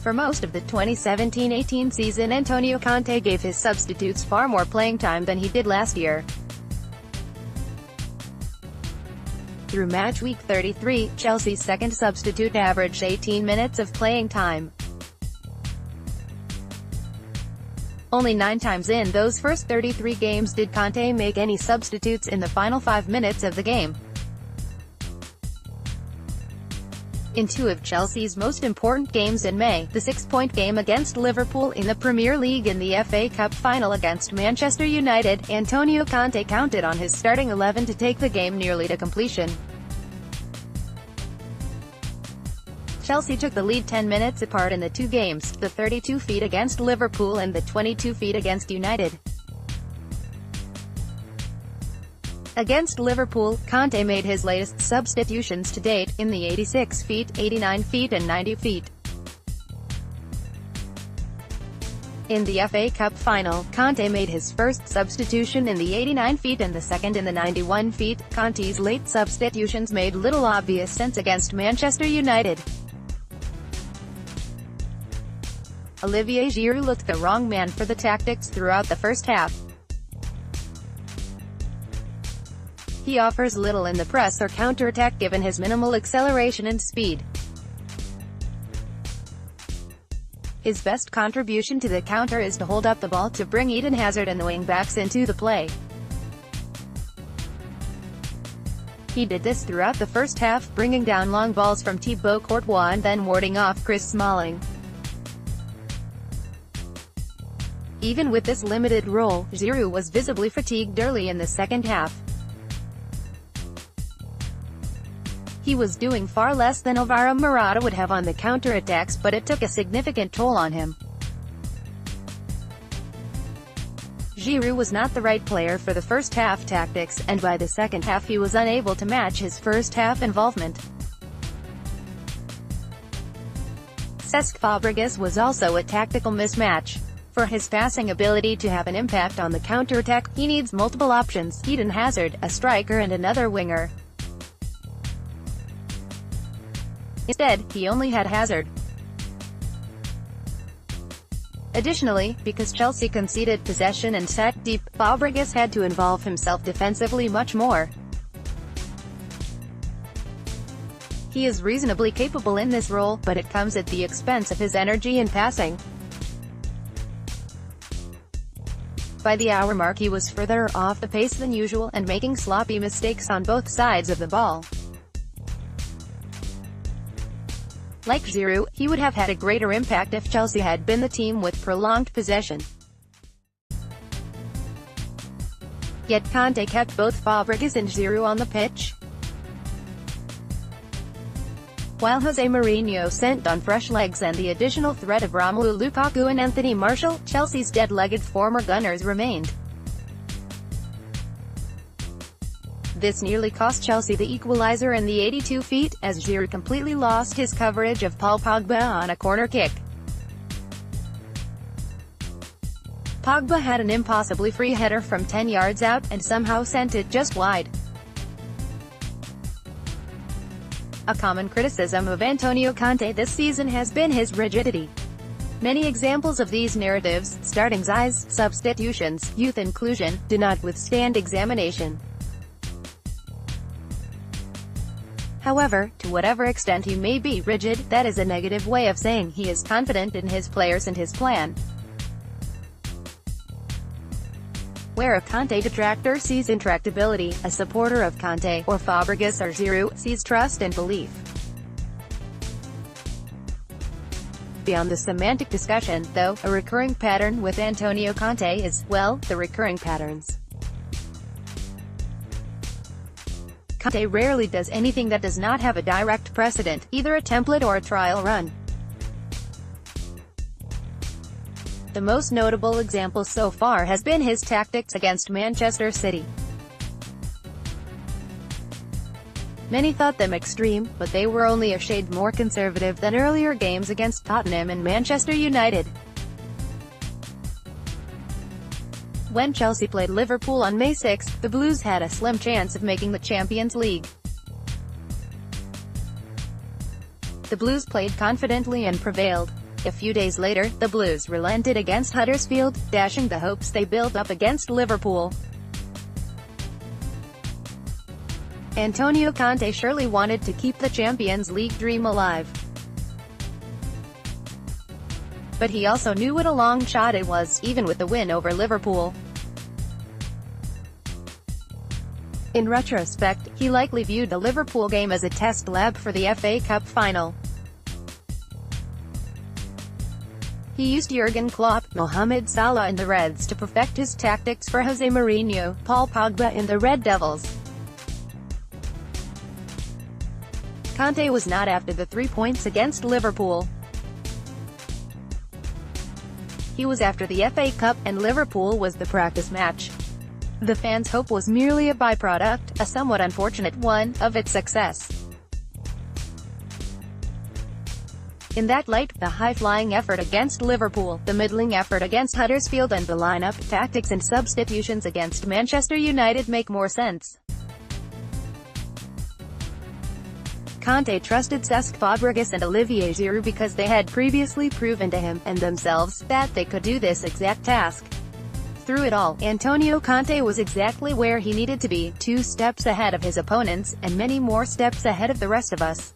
For most of the 2017-18 season, Antonio Conte gave his substitutes far more playing time than he did last year. Through match week 33, Chelsea's second substitute averaged 18 minutes of playing time. Only 9 times in those first 33 games did Conte make any substitutes in the final 5 minutes of the game. In 2 of Chelsea's most important games in May, the 6-point game against Liverpool in the Premier League and the FA Cup final against Manchester United, Antonio Conte counted on his starting 11 to take the game nearly to completion. Chelsea took the lead 10 minutes apart in the 2 games, the 32 feet against Liverpool and the 22 feet against United. Against Liverpool, Conte made his latest substitutions to date, in the 86 feet, 89 feet and 90 feet. In the FA Cup final, Conte made his first substitution in the 89 feet and the second in the 91 feet. Conte's late substitutions made little obvious sense against Manchester United. Olivier Giroud looked the wrong man for the tactics throughout the first half. He offers little in the press or counter-attack given his minimal acceleration and speed. His best contribution to the counter is to hold up the ball to bring Eden Hazard and the wing-backs into the play. He did this throughout the first half, bringing down long balls from Thibaut Courtois and then warding off Chris Smalling. Even with this limited role, Giroud was visibly fatigued early in the second half. He was doing far less than Alvaro Morata would have on the counter-attacks, but it took a significant toll on him. Giroud was not the right player for the first half tactics, and by the second half he was unable to match his first half involvement. Cesc Fabregas was also a tactical mismatch. For his passing ability to have an impact on the counter-attack, he needs multiple options: Eden Hazard, a striker and another winger. Instead, he only had Hazard. Additionally, because Chelsea conceded possession and sat deep, Fabregas had to involve himself defensively much more. He is reasonably capable in this role, but it comes at the expense of his energy and passing. By the hour mark he was further off the pace than usual, and making sloppy mistakes on both sides of the ball. Like Giroud, he would have had a greater impact if Chelsea had been the team with prolonged possession. Yet Conte kept both Fabregas and Giroud on the pitch. While Jose Mourinho sent on fresh legs and the additional threat of Romelu Lukaku and Anthony Martial, Chelsea's dead-legged former Gunners remained. This nearly cost Chelsea the equalizer in the 82 feet, as Giroud completely lost his coverage of Paul Pogba on a corner kick. Pogba had an impossibly free header from 10 yards out, and somehow sent it just wide. A common criticism of Antonio Conte this season has been his rigidity. Many examples of these narratives, starting size, substitutions, youth inclusion, do not withstand examination. However, to whatever extent he may be rigid, that is a negative way of saying he is confident in his players and his plan. Where a Conte detractor sees intractability, a supporter of Conte, or Fabregas or Giroud, sees trust and belief. Beyond the semantic discussion, though, a recurring pattern with Antonio Conte is, well, the recurring patterns. Conte rarely does anything that does not have a direct precedent, either a template or a trial run. The most notable example so far has been his tactics against Manchester City. Many thought them extreme, but they were only a shade more conservative than earlier games against Tottenham and Manchester United. When Chelsea played Liverpool on May 6, the Blues had a slim chance of making the Champions League. The Blues played confidently and prevailed. A few days later, the Blues relented against Huddersfield, dashing the hopes they built up against Liverpool. Antonio Conte surely wanted to keep the Champions League dream alive. But he also knew what a long shot it was, even with the win over Liverpool. In retrospect, he likely viewed the Liverpool game as a test lab for the FA Cup final. He used Jurgen Klopp, Mohamed Salah and the Reds to perfect his tactics for Jose Mourinho, Paul Pogba and the Red Devils. Conte was not after the 3 points against Liverpool. He was after the FA Cup, and Liverpool was the practice match. The fans' hope was merely a byproduct, a somewhat unfortunate one, of its success. In that light, the high-flying effort against Liverpool, the middling effort against Huddersfield and the lineup, tactics and substitutions against Manchester United make more sense. Conte trusted Cesc Fabregas and Olivier Giroud because they had previously proven to him, and themselves, that they could do this exact task. Through it all, Antonio Conte was exactly where he needed to be, 2 steps ahead of his opponents, and many more steps ahead of the rest of us.